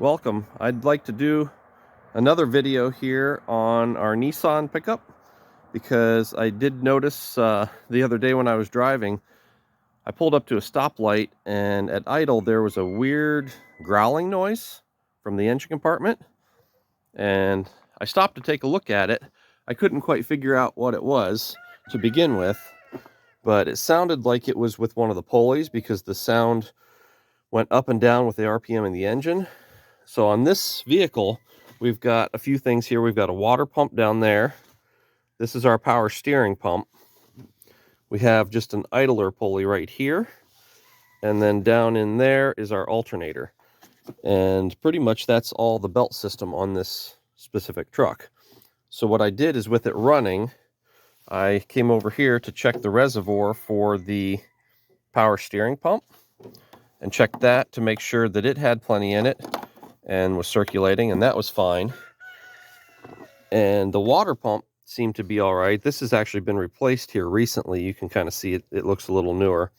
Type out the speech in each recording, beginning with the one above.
Welcome. I'd like to do another video here on our Nissan pickup because I did notice the other day when I was driving, I pulled up to a stoplight and at idle there was a weird growling noise from the engine compartment, and I stopped to take a look at it. I couldn't quite figure out what it was to begin with, but it sounded like it was with one of the pulleys because the sound went up and down with the RPM in the engine. So on this vehicle, we've got a few things here. We've got a water pump down there. This is our power steering pump. We have just an idler pulley right here. And then down in there is our alternator. And pretty much that's all the belt system on this specific truck. So what I did is, with it running, I came over here to check the reservoir for the power steering pump and checked that to make sure that it had plenty in it and was circulating, and that was fine. And the water pump seemed to be all right. This has actually been replaced here recently. You can kind of see it looks a little newer.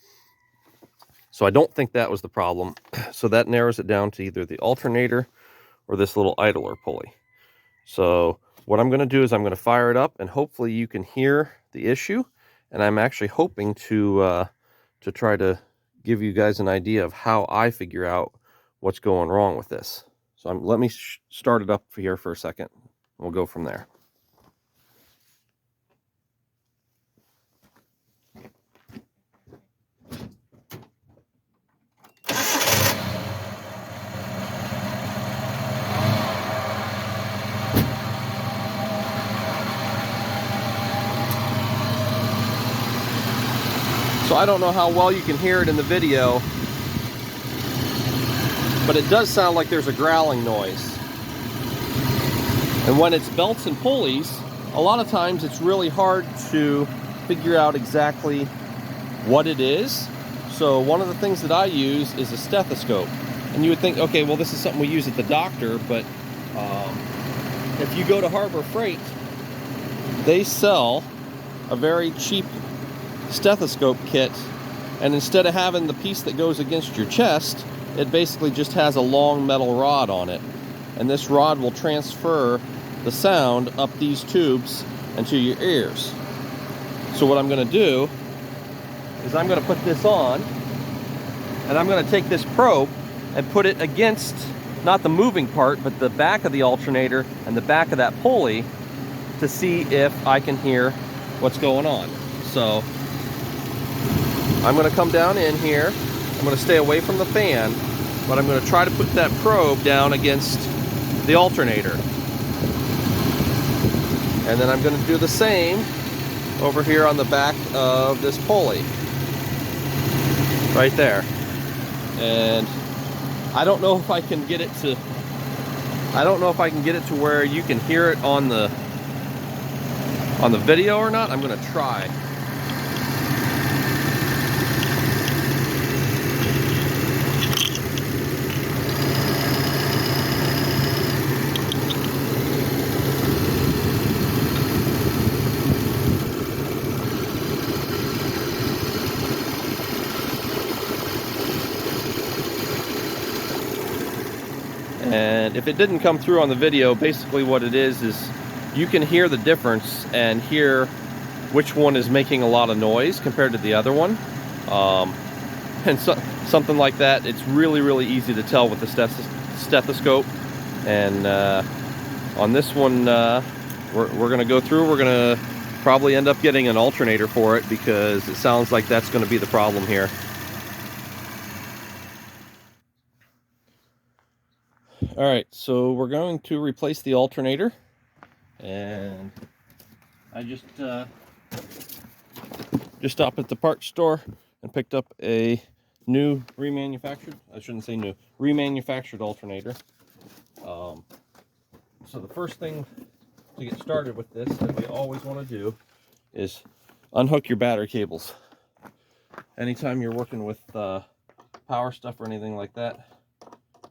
So I don't think that was the problem. So that narrows it down to either the alternator or this little idler pulley. So what I'm going to do is I'm going to fire it up, and hopefully you can hear the issue. And I'm actually hoping to try to give you guys an idea of how I figure out what's going wrong with this. So let me start it up here for a second. We'll go from there. So I don't know how well you can hear it in the video, but it does sound like there's a growling noise. And when it's belts and pulleys, a lot of times it's really hard to figure out exactly what it is. So one of the things that I use is a stethoscope. And you would think, okay, well, this is something we use at the doctor, but if you go to Harbor Freight, they sell a very cheap stethoscope kit, and instead of having the piece that goes against your chest, it basically just has a long metal rod on it, and this rod will transfer the sound up these tubes into your ears. So what I'm going to do is I'm going to put this on, and I'm going to take this probe and put it against not the moving part, but the back of the alternator and the back of that pulley to see if I can hear what's going on. So I'm going to come down in here. I'm going to stay away from the fan, but I'm going to try to put that probe down against the alternator. And then I'm going to do the same over here on the back of this pulley. Right there. And I don't know if I can get it to where you can hear it on the video or not. I'm going to try. And if it didn't come through on the video, basically what it is you can hear the difference and hear which one is making a lot of noise compared to the other one. And so, something like that, it's really, really easy to tell with the stethoscope. And on this one, we're going to go through. We're going to probably end up getting an alternator for it because it sounds like that's going to be the problem here. All right, so we're going to replace the alternator, and I just stopped at the parts store and picked up a new remanufactured alternator. So the first thing to get started with this that we always want to do is unhook your battery cables. Anytime you're working with power stuff or anything like that,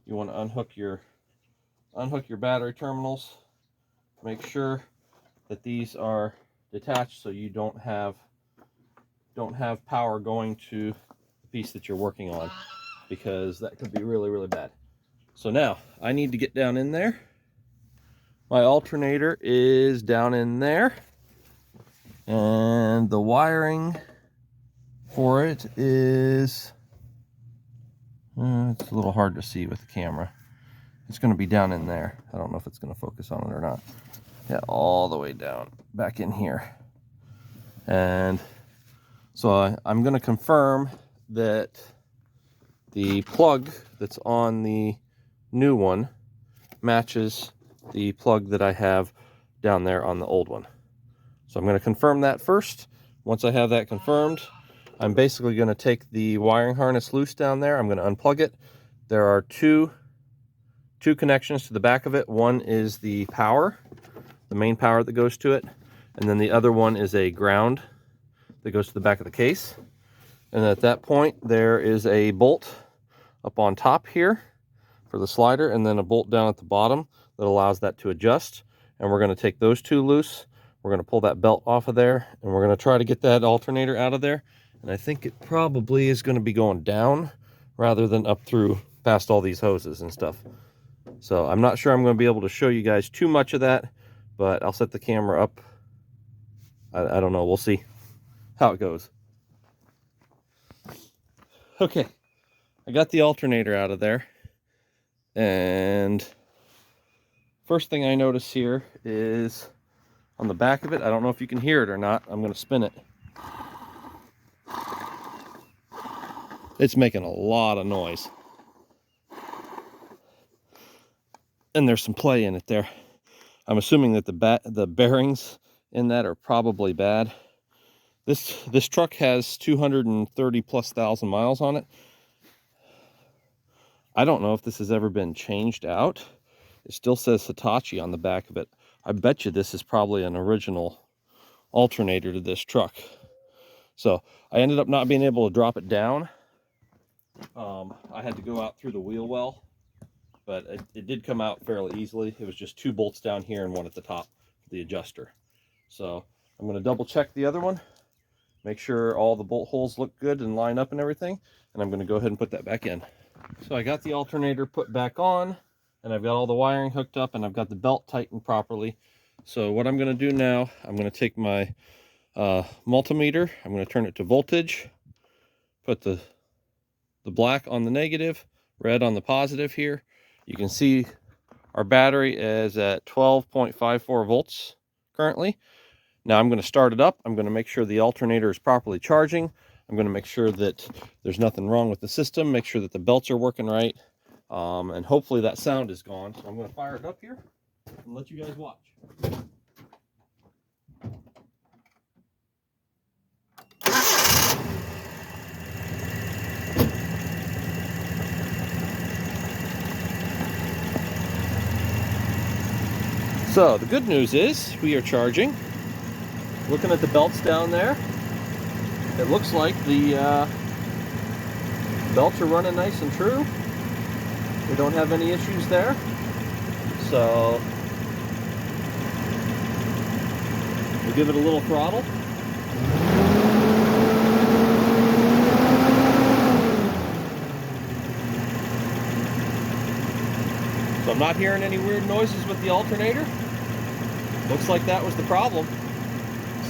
you want to unhook your battery terminals. Make sure that these are detached so you don't have power going to the piece that you're working on, because that could be really, really bad. So now I need to get down in there. My alternator is down in there, and the wiring for it is, it's a little hard to see with the camera. It's going to be down in there. I don't know if it's going to focus on it or not. Yeah, all the way down back in here. And so I'm going to confirm that the plug that's on the new one matches the plug that I have down there on the old one. So I'm going to confirm that first. Once I have that confirmed, I'm basically going to take the wiring harness loose down there. I'm going to unplug it. There are two connections to the back of it. One is the power, the main power that goes to it, and then the other one is a ground that goes to the back of the case. And at that point, there is a bolt up on top here for the slider, and then a bolt down at the bottom that allows that to adjust. And we're going to take those two loose. We're going to pull that belt off of there, and we're going to try to get that alternator out of there. And I think it probably is going to be going down rather than up through past all these hoses and stuff. So I'm not sure I'm going to be able to show you guys too much of that, but I'll set the camera up. I don't know. We'll see how it goes. Okay, I got the alternator out of there, and first thing I notice here is on the back of it, I don't know if you can hear it or not. I'm going to spin it. It's making a lot of noise. And there's some play in it there. I'm assuming that the bearings in that are probably bad. This truck has 230 plus thousand miles on it. I don't know if this has ever been changed out. It still says Hitachi on the back of it. I bet you this is probably an original alternator to this truck. So I ended up not being able to drop it down. I had to go out through the wheel well, but it did come out fairly easily. It was just two bolts down here and one at the top, the adjuster. So I'm going to double check the other one, make sure all the bolt holes look good and line up and everything, and I'm going to go ahead and put that back in. So I got the alternator put back on, and I've got all the wiring hooked up, and I've got the belt tightened properly. So what I'm going to do now, I'm going to take my multimeter, I'm going to turn it to voltage, put the black on the negative, red on the positive here. You can see our battery is at 12.54 volts currently. Now I'm going to start it up. I'm going to make sure the alternator is properly charging. I'm going to make sure that there's nothing wrong with the system, make sure that the belts are working right, and hopefully that sound is gone. So I'm going to fire it up here and let you guys watch. So the good news is we are charging. Looking at the belts down there, it looks like the belts are running nice and true. We don't have any issues there. So we'll give it a little throttle. So I'm not hearing any weird noises with the alternator. Looks like that was the problem.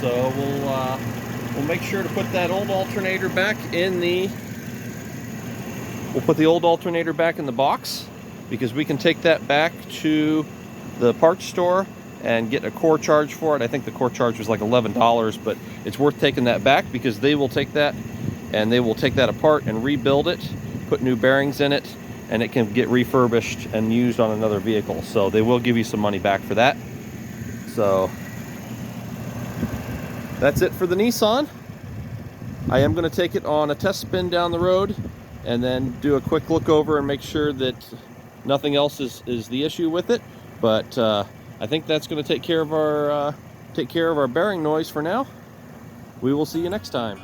So we'll make sure to put that old alternator back in the, we'll put the old alternator back in the box, because we can take that back to the parts store and get a core charge for it. I think the core charge was like $11, but it's worth taking that back because they will take that and they will take that apart and rebuild it, put new bearings in it, and it can get refurbished and used on another vehicle. So they will give you some money back for that. So that's it for the Nissan. I am going to take it on a test spin down the road and then do a quick look over and make sure that nothing else is the issue with it. But I think that's going to take care of our bearing noise for now. We will see you next time.